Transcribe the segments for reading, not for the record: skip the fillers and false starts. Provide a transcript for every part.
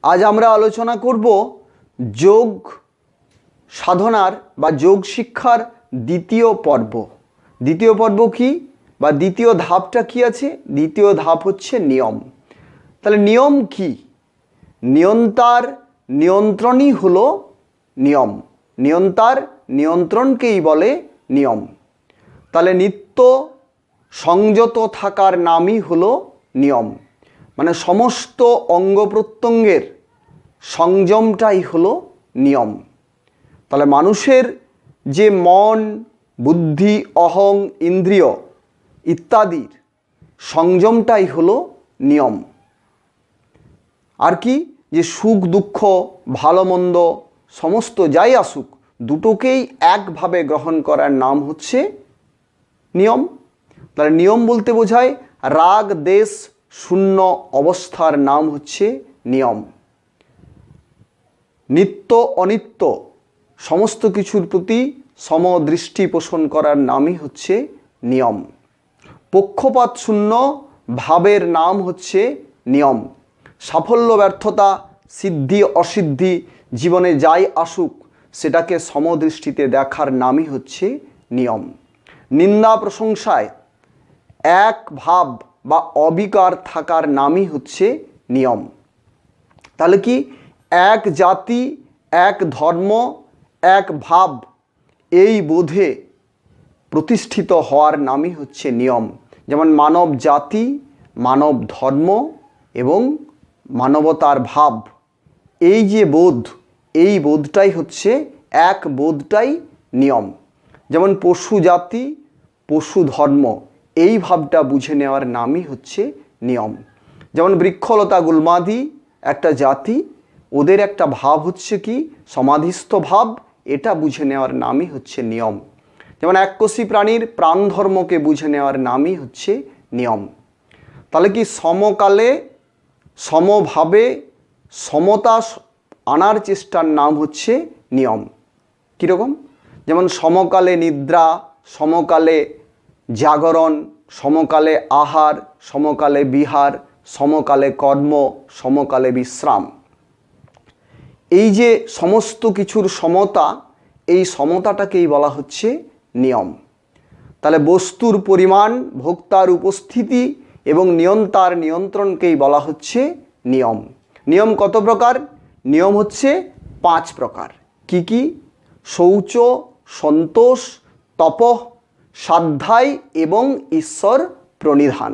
আজ আমরা আলোচনা করব যোগ সাধনার বা যোগ শিক্ষার দ্বিতীয় পর্ব। দ্বিতীয় পর্ব কি বা দ্বিতীয় ধাপটা কি আছে? দ্বিতীয় ধাপ হচ্ছে নিয়ম। তাহলে নিয়ম কি? নিয়ন্তার নিয়ন্ত্রণই হলো নিয়ম। নিয়ন্তার নিয়ন্ত্রণকেই বলে নিয়ম। তাহলে নিত্য সংযত থাকার নামই হলো নিয়ম। মানে সমস্ত অঙ্গ প্রত্যঙ্গের সংযমটাই হলো নিয়ম। তাহলে মানুষের যে মন, বুদ্ধি, অহং, ইন্দ্রিয় ইত্যাদির সংযমটাই হলো নিয়ম। আর কি? যে সুখ দুঃখ ভালো মন্দ সমস্ত যাই আসুক দুটোকেই একভাবে গ্রহণ করার নাম হচ্ছে নিয়ম। তাহলে নিয়ম বলতে বোঝায় রাগ দেশ শূন্য অবস্থার নাম হচ্ছে নিয়ম। নিত্য অনিত্য সমস্ত কিছুর প্রতি সমদৃষ্টি পোষণ করার নামই হচ্ছে নিয়ম। পক্ষপাত শূন্য ভাবের নাম হচ্ছে নিয়ম। সাফল্য ব্যর্থতা সিদ্ধি অসিদ্ধি জীবনে যাই আসুক সেটাকে সমদৃষ্টিতে দেখার নামই হচ্ছে নিয়ম। নিন্দা প্রশংসায় এক ভাব বা অবিকার থাকার নামই হচ্ছে নিয়ম। তাহলে কি? এক জাতি, এক ধর্ম, এক ভাব এই বোধে প্রতিষ্ঠিত হওয়ার নামই হচ্ছে নিয়ম। যেমন মানব জাতি, মানব ধর্ম এবং মানবতার ভাব, এই যে বোধ, এই বোধটাই হচ্ছে এক বোধটাই নিয়ম। যেমন পশু জাতি, পশু ধর্ম, এই ভাবটা বুঝে নেওয়ার নামই হচ্ছে নিয়ম। যেমন বৃক্ষলতা গুল্মাদি একটা জাতি, ওদের একটা ভাব হচ্ছে কি? সমাধিস্থ ভাব, এটা বুঝে নেওয়ার নামই হচ্ছে নিয়ম। যেমন এককোষী প্রাণীর প্রাণ ধর্মকে বুঝে নেওয়ার নামই হচ্ছে নিয়ম। তাহলে কি? সমকালে সমভাবে সমতা আনার চেষ্টার নাম হচ্ছে নিয়ম। কীরকম? যেমন সমকালে নিদ্রা, সমকালে জাগরণ, সমকালে আহার, সমকালে বিহার, সমকালে কর্ম, সমকালে বিশ্রাম। এই যে সমস্ত কিছুর সমতা, এই সমতাটাকেই বলা হচ্ছে নিয়ম। তাহলে বস্তুর পরিমাণ, ভোক্তার উপস্থিতি এবং নিয়ন্তার নিয়ন্ত্রণকেই বলা হচ্ছে নিয়ম। নিয়ম কত প্রকার? নিয়ম হচ্ছে 5 প্রকার। কি কি? শৌচ, সন্তোষ, তপঃ, স্বাধ্যায় এবং ঈশ্বর প্রণিধান।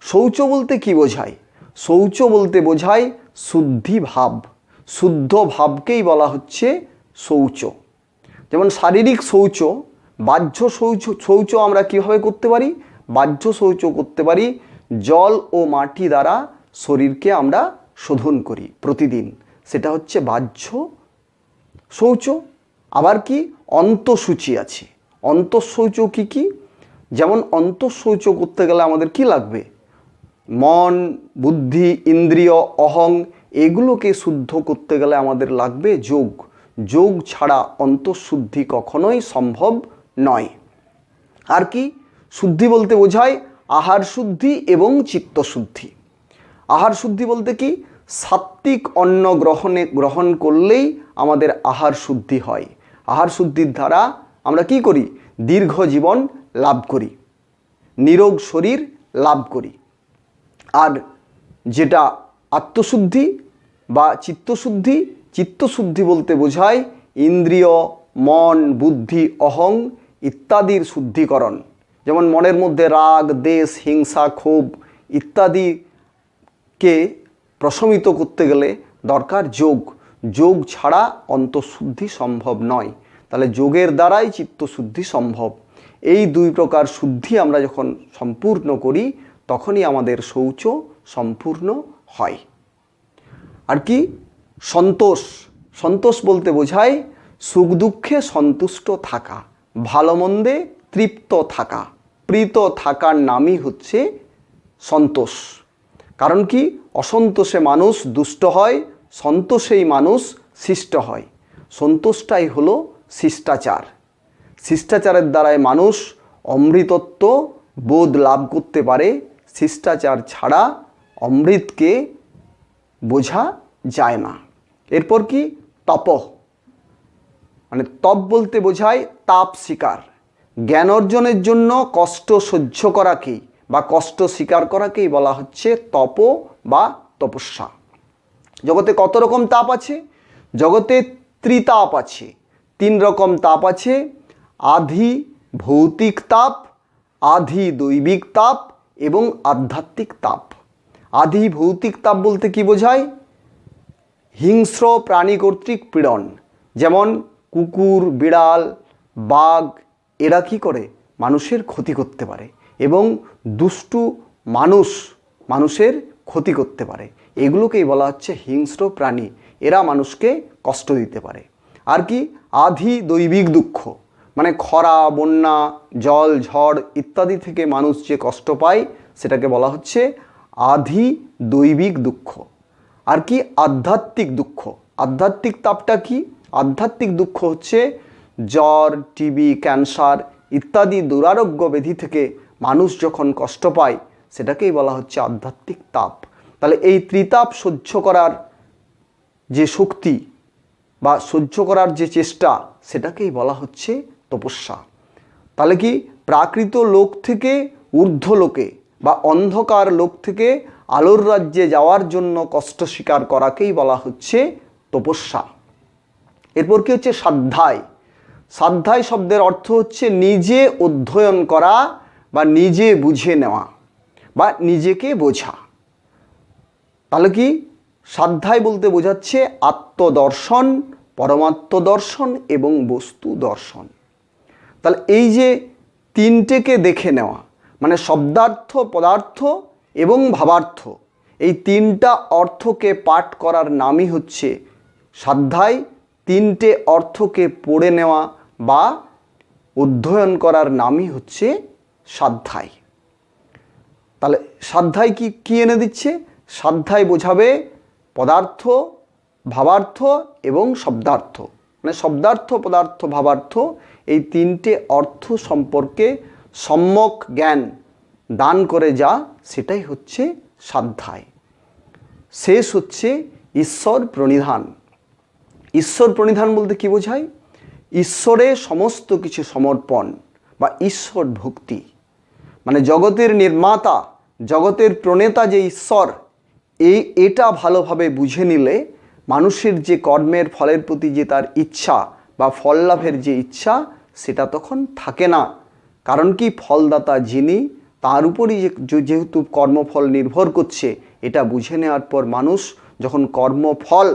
শৌচ বলতে কি বোঝায়? শৌচ বলতে বোঝায় শুদ্ধি ভাব। শুদ্ধ ভাবকেই বলা হচ্ছে শৌচ। যেমন শারীরিক শৌচ, বাহ্য শৌচ আমরা কীভাবে করতে পারি? বাহ্য শৌচ করতে পারি জল ও মাটি দ্বারা শরীরকে আমরা শোধন করি প্রতিদিন, সেটা হচ্ছে বাহ্য শৌচ। আবার কি? অন্তঃসূচি আছে। অন্তঃশৌচ কি কি? যেমন অন্তঃশৌচ করতে গেলে আমাদের কি লাগবে? মন, বুদ্ধি, ইন্দ্রিয়, অহং এগুলোকে শুদ্ধ করতে গেলে আমাদের লাগবে যোগ। যোগ ছাড়া অন্তঃশুদ্ধি কখনোই সম্ভব নয়। আর কি? শুদ্ধি বলতে বোঝায় আহার শুদ্ধি এবং চিত্তশুদ্ধি। আহার শুদ্ধি বলতে কি? সাত্ত্বিক অন্ন গ্রহণ করলেই আমাদের আহার শুদ্ধি হয়। আহার শুদ্ধির দ্বারা আমরা কি করি? দীর্ঘ জীবন লাভ করি, নিরোগ শরীর লাভ করি। আর যেটা আত্মশুদ্ধি বা চিত্তশুদ্ধি, চিত্তশুদ্ধি বলতে বোঝায় ইন্দ্রিয়, মন, বুদ্ধি, অহং ইত্যাদির শুদ্ধিকরণ। যেমন মনের মধ্যে রাগ দেশ হিংসা ক্ষোভ ইত্যাদিকে প্রশমিত করতে গেলে দরকার যোগ। যোগ ছাড়া অন্তঃশুদ্ধি সম্ভব নয়। তাহলে যোগের দ্বারাই চিত্তশুদ্ধি সম্ভব। এই 2 প্রকার শুদ্ধি আমরা যখন সম্পূর্ণ করি তখনই আমাদের শৌচ সম্পূর্ণ হয়। আর কি? সন্তোষ। সন্তোষ বলতে বোঝায় সুখ দুঃখে সন্তুষ্ট থাকা, ভালো মন্দে তৃপ্ত থাকা, প্রীত থাকার নামই হচ্ছে সন্তোষ। কারণ কি? অসন্তোষে মানুষ দুষ্ট হয়, সন্তোষেই মানুষ শিষ্ট হয়। সন্তোষটাই হলো শিষ্টাচার। শিষ্টাচারের দ্বারাই মানুষ অমৃতত্ব বোধ লাভ করতে পারে। শিষ্টাচার ছাড়া অমৃতকে বোঝা যায় না। এরপর কি? তপ, মানে তপ বলতে বোঝায় তাপ স্বীকার। জ্ঞান অর্জনের জন্য কষ্ট সহ্য করাকেই বা কষ্ট স্বীকার করাকেই বলা হচ্ছে তপ বা তপস্যা। জগতে কত রকম তাপ আছে? জগতে ত্রিতাপ আছে, 3 রকম তাপ আছে। আধি ভৌতিক তাপ, আধি দৈবিক তাপ এবং আধ্যাত্মিক তাপ। আধি ভৌতিক তাপ বলতে কি বোঝায়? হিংস্র প্রাণী কর্তৃক পীড়ন, যেমন কুকুর, বিড়াল, বাঘ, এরা কি করে? মানুষের ক্ষতি করতে পারে এবং দুষ্টু মানুষের ক্ষতি করতে পারে। এগুলোকেই বলা হচ্ছে হিংস্র প্রাণী, এরা মানুষকে কষ্ট দিতে পারে। আর কি? আধি দৈবিক দুঃখ, মানে খরা, বন্যা, জল, ঝড় ইত্যাদি থেকে মানুষ যে কষ্ট পায় সেটাকে বলা হচ্ছে আধি দৈবিক দুঃখ। আর কি? আধ্যাত্মিক দুঃখ। আধ্যাত্মিক তাপটা কি? আধ্যাত্মিক দুঃখ হচ্ছে জ্বর, টিবি, ক্যান্সার ইত্যাদি দুরারোগ্য ব্যাধি থেকে মানুষ যখন কষ্ট পায় সেটাকেই বলা হচ্ছে আধ্যাত্মিক তাপ। তাহলে এই ত্রিতাপ সহ্য করার যে শক্তি বা সহ্য করার যে চেষ্টা সেটাকেই বলা হচ্ছে তপস্যা। তাহলে কি? প্রাকৃত লোক থেকে ঊর্ধ্ব লোকে বা অন্ধকার লোক থেকে আলোর রাজ্যে যাওয়ার জন্য কষ্ট স্বীকার করাকেই বলা হচ্ছে তপস্যা। এরপর কি হচ্ছে? স্বাধ্যায়। স্বাধ্যায় শব্দের অর্থ হচ্ছে নিজে অধ্যয়ন করা বা নিজে বুঝে নেওয়া বা নিজেকে বোঝা। তাহলে কি? স্বাধ্যায় বলতে বোঝাচ্ছে আত্মদর্শন, পরমাত্ম দর্শন এবং বস্তু দর্শন। তাহলে এই যে তিনটেকে দেখে নেওয়া, মানে শব্দার্থ, পদার্থ এবং ভাবার্থ, এই তিনটা অর্থকে পাঠ করার নামই হচ্ছে স্বাধ্যায়। তিনটে অর্থকে পড়ে নেওয়া বা অধ্যয়ন করার নামই হচ্ছে স্বাধ্যায়। তাহলে স্বাধ্যায় কি এনে দিচ্ছে? স্বাধ্যায় বোঝাবে পদার্থ, ভাবার্থ এবং শব্দার্থ, মানে শব্দার্থ, পদার্থ, ভাবার্থ এই তিনটে অর্থ সম্পর্কে সম্যক জ্ঞান দান করে যা, সেটাই হচ্ছে স্বাধ্যায়। শেষ হচ্ছে ঈশ্বর প্রণিধান। ঈশ্বর প্রণিধান বলতে কি বোঝায়? ঈশ্বরে সমস্ত কিছু সমর্পণ বা ঈশ্বর ভক্তি, মানে জগতের নির্মাতা, জগতের প্রণেতা যে ঈশ্বর, এটা ভালোভাবে বুঝে নিলে মানুষের যে কর্মের ফলের প্রতি যে তার ইচ্ছা বা ফল লাভের যে ইচ্ছা সেটা তখন থাকে না। কারণ কি? ফলদাতা যিনি, তার উপরই যেহেতু কর্মফল নির্ভর করছে, এটা বুঝে নেওয়ার পর মানুষ যখন কর্মফল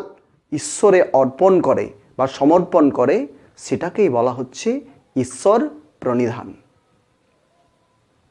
ঈশ্বরে অর্পণ করে বা সমর্পণ করে সেটাকেই বলা হচ্ছে ঈশ্বর প্রণিধান।